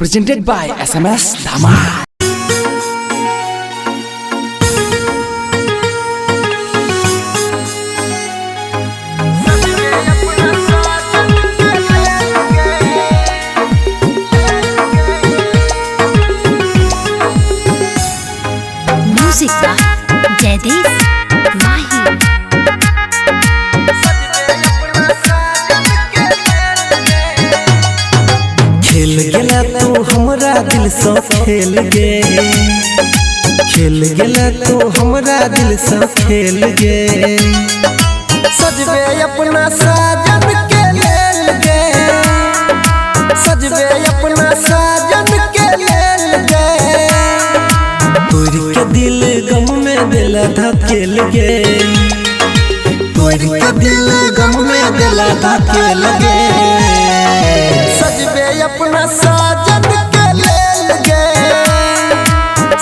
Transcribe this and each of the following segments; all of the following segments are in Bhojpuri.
presented by SMS Dhama. Music Jaideep Mahi खेल गेला तू हमरा दिल से खेल गे, खेल गेला तू हमरा दिल से खेल गे। सजबे अपना साजन के लेल गे, सजबे अपना साजन के लेल गे। तोरी के दिल गम में दिला धकेल गे, तोरी के दिल गम में दिला धकेल गे। सजबे अपना साजन के लेल गे,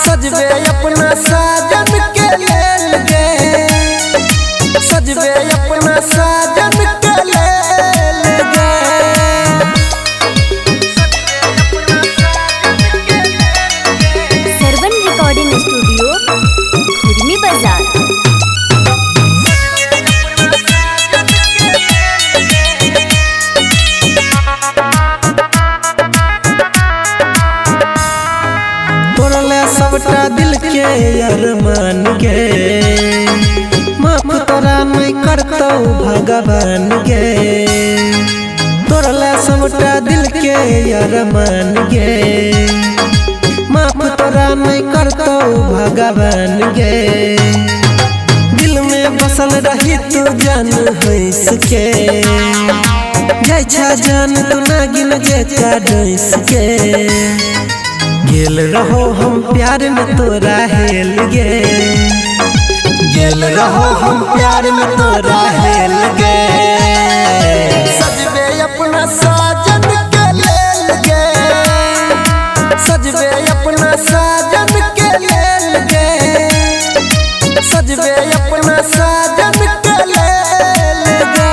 सजबे अपना साजन के लेल गे, सजबे अपना साजन के लेल गे। Sarvan Recording Studio Khurmi Bazaar सबटा दिल के अरमान गे, माफ तोरा नहीं करतो भगवान गे। तोरला सबटा दिल के अरमान गे, माफ तोरा नहीं करतो भगवान गे। दिल में बसल रही तू जान हंस के, जाय छा जान तू नागिन जेका डंस के। गेल रहो हम प्यार में तोरा हेल गे, गेल रहो हम प्यार में तोरा हेल गे। सजबे अपना साजन के लेल गे, सजबे अपना साजन के लेल गे, सजबे अपना साजन के लेल गे।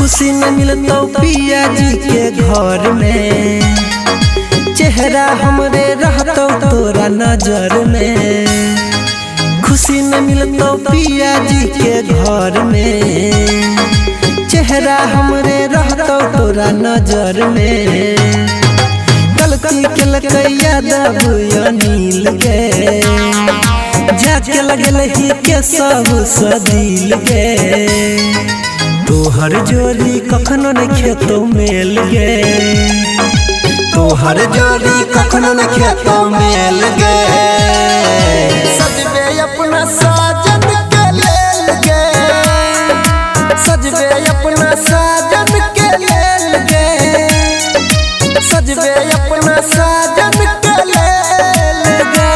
खुशी न मिलतो पिया जी के घर में, चेहरा हमरे रहतो तोरा नजर में। खुशी न मिलतो पिया जी के घर में, चेहरा हमरे रहतो तोरा नजर में। गलती के लकैया दब अनिल गे, जाके लगल ही के सब सदिल गे। तोहर जोड़ी कखनो न खेतो मेल गे, तोहर जोड़ी कखनो न खेतो मेल गे। सजबे अपना साजन के लेल गे, सजबे अपना साजन के लेल गे, सजबे अपना साजन के लेल गे।